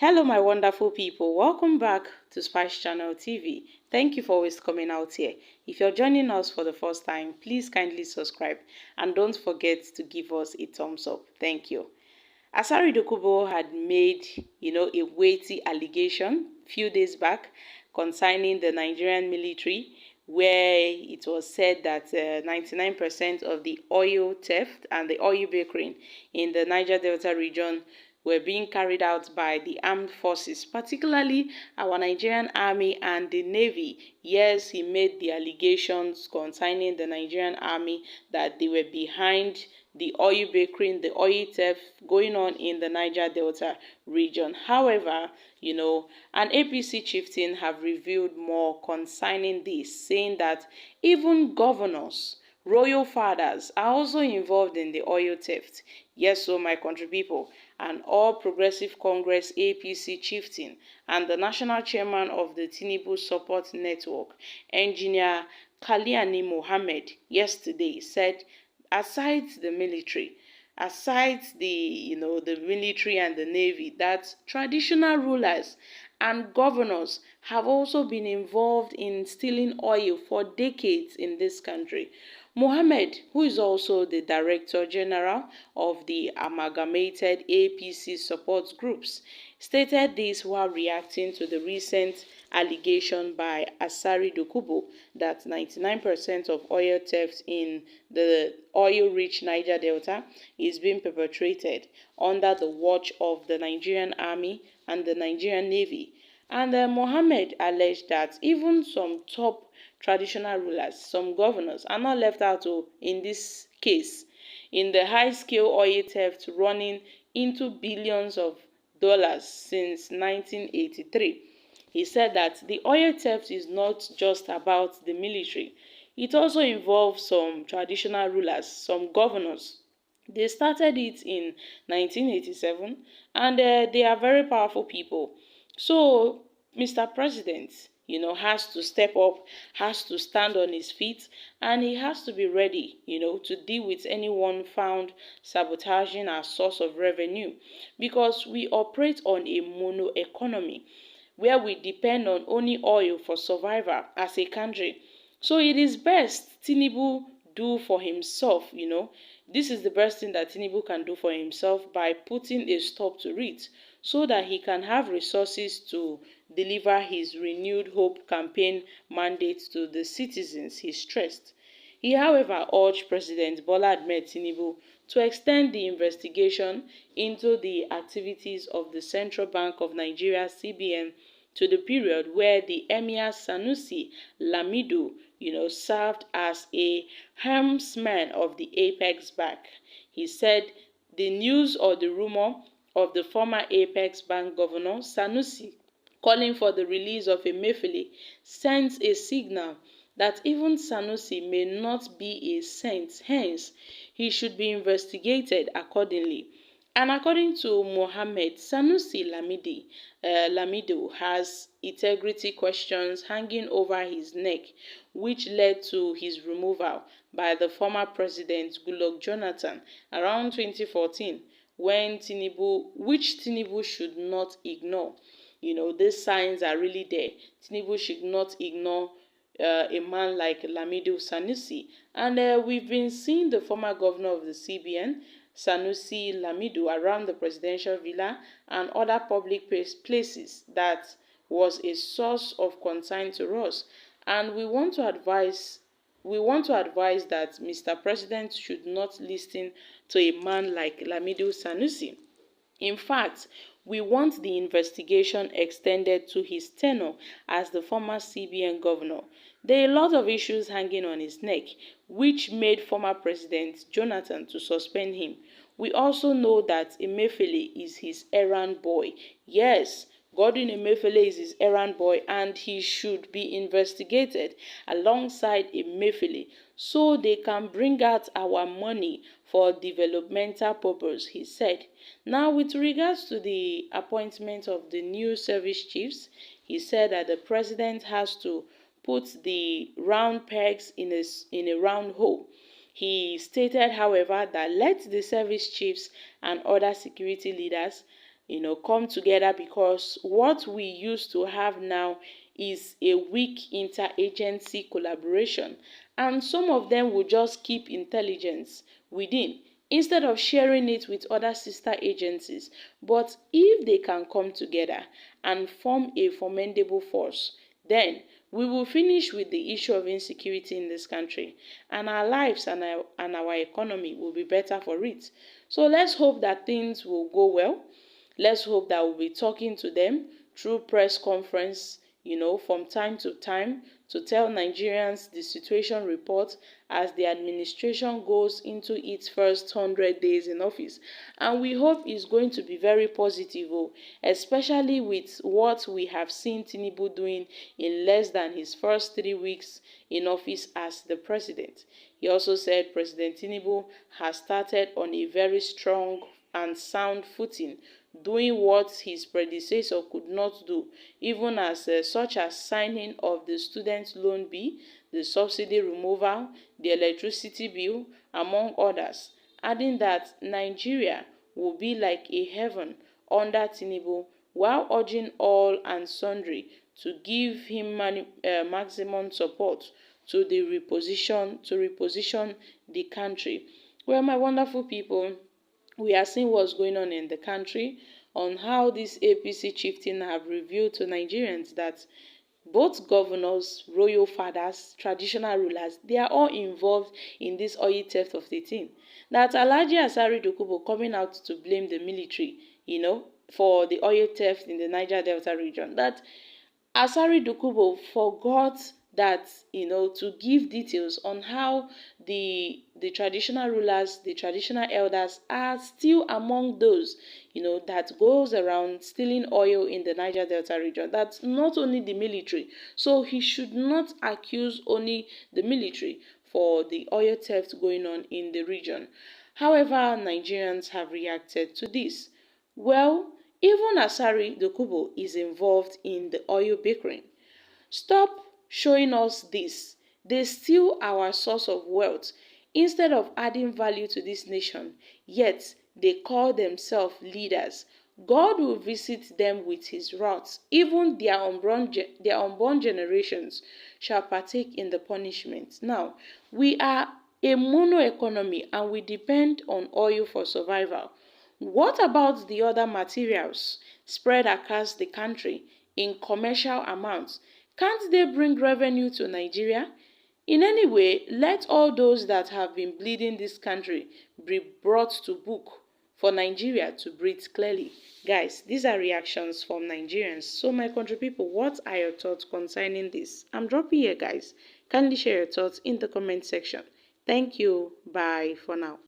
Hello, my wonderful people. Welcome back to Spice Channel TV. Thank you for always coming out here. If you're joining us for the first time, please kindly subscribe and don't forget to give us a thumbs up. Thank you. Asari Dokubo had made, a weighty allegation a few days back concerning the Nigerian military, where it was said that 99% of the oil theft and the oil brokering in the Niger Delta region were being carried out by the armed forces, particularly our Nigerian army and the navy. Yes, he made the allegations concerning the Nigerian army that they were behind the oil brokering, the oil theft going on in the Niger Delta region. However, an APC chieftain have revealed more concerning this, saying that even governors, royal fathers are also involved in the oil theft. Yes, so my country people, and All Progressive Congress APC chieftain and the national chairman of the Tinubu Support Network, Engineer Kaliani Mohammed, yesterday said, aside the military, the military and the navy, that traditional rulers and governors have also been involved in stealing oil for decades in this country. Mohammed, who is also the Director General of the amalgamated APC support groups, stated this while reacting to the recent allegation by Asari Dokubo that 99% of oil theft in the oil-rich Niger Delta is being perpetrated under the watch of the Nigerian Army and the Nigerian Navy. And Mohammed alleged that even some top traditional rulers, some governors, are not left out in this case, in the high-scale oil theft running into billions of dollars since 1983. He said that the oil theft is not just about the military. It also involves some traditional rulers, some governors. They started it in 1987 and they are very powerful people. So, Mr. President, has to step up, has to stand on his feet, and he has to be ready, to deal with anyone found sabotaging our source of revenue, because we operate on a mono economy where we depend on only oil for survival as a country. So it is best Tinubu do for himself, This is the best thing that Tinubu can do for himself by putting a stop to it so that he can have resources to deliver his renewed hope campaign mandate to the citizens, he stressed. He, however, urged President Bola Ahmed Tinubu to extend the investigation into the activities of the Central Bank of Nigeria (CBN) to the period where the Emir Sanusi Lamido, served as a helmsman of the Apex Bank. He said the news or the rumor of the former Apex Bank governor Sanusi calling for the release of Emefiele sends a signal that even Sanusi may not be a saint, hence he should be investigated accordingly. And according to Mohammed, Sanusi Lamido has integrity questions hanging over his neck, which led to his removal by the former president Goodluck Jonathan around 2014, which Tinubu should not ignore. These signs are really there. Tinubu should not ignore a man like Lamido Sanusi. And we've been seeing the former governor of the CBN, Sanusi Lamido, around the presidential villa and other public places. That was a source of concern to us. And we want to advise that Mr. President should not listen to a man like Lamido Sanusi. In fact, we want the investigation extended to his tenure as the former CBN governor. There are a lot of issues hanging on his neck, which made former President Jonathan to suspend him. We also know that Emefiele is his errand boy. Yes, Godwin Emefiele is his errand boy, and he should be investigated alongside Emefiele so they can bring out our money for developmental purpose, he said. Now, with regards to the appointment of the new service chiefs, he said that the president has to put the round pegs in a round hole. He stated, however, that let the service chiefs and other security leaders come together, because what we used to have now is a weak interagency collaboration, and some of them will just keep intelligence within instead of sharing it with other sister agencies. But if they can come together and form a formidable force, then we will finish with the issue of insecurity in this country, and our lives and our economy will be better for it. So let's hope that things will go well. Let's hope that we'll be talking to them through press conference, from time to time, to tell Nigerians the situation report as the administration goes into its first 100 days in office. And we hope it's going to be very positive, especially with what we have seen Tinubu doing in less than his first 3 weeks in office as the president. He also said President Tinubu has started on a very strong and sound footing, doing what his predecessor could not do, even as such as signing of the student loan bill, the subsidy removal, the electricity bill, among others, adding that Nigeria will be like a heaven under Tinubu, while urging all and sundry to give him maximum support to reposition the country. Well, my wonderful people, we are seeing what's going on in the country, on how this APC chieftain have revealed to Nigerians that both governors, royal fathers, traditional rulers, they are all involved in this oil theft of the thing. That Alhaji Asari Dokubo coming out to blame the military, for the oil theft in the Niger Delta region. That Asari Dokubo forgot that, to give details on how the traditional rulers, the traditional elders are still among those, that goes around stealing oil in the Niger Delta region. That's not only the military. So he should not accuse only the military for the oil theft going on in the region. However, Nigerians have reacted to this. Well, even Asari Dokubo is involved in the oil bickering. Stop showing us this. They steal our source of wealth instead of adding value to this nation, yet they call themselves leaders. God will visit them with his wrath. Even their unborn generations shall partake in the punishment. Now, we are a mono economy and we depend on oil for survival. What about the other materials spread across the country in commercial amounts? Can't they bring revenue to Nigeria? In any way, let all those that have been bleeding this country be brought to book for Nigeria to breathe clearly. Guys, these are reactions from Nigerians. So my country people, what are your thoughts concerning this? I'm dropping here, guys. Kindly share your thoughts in the comment section. Thank you. Bye for now.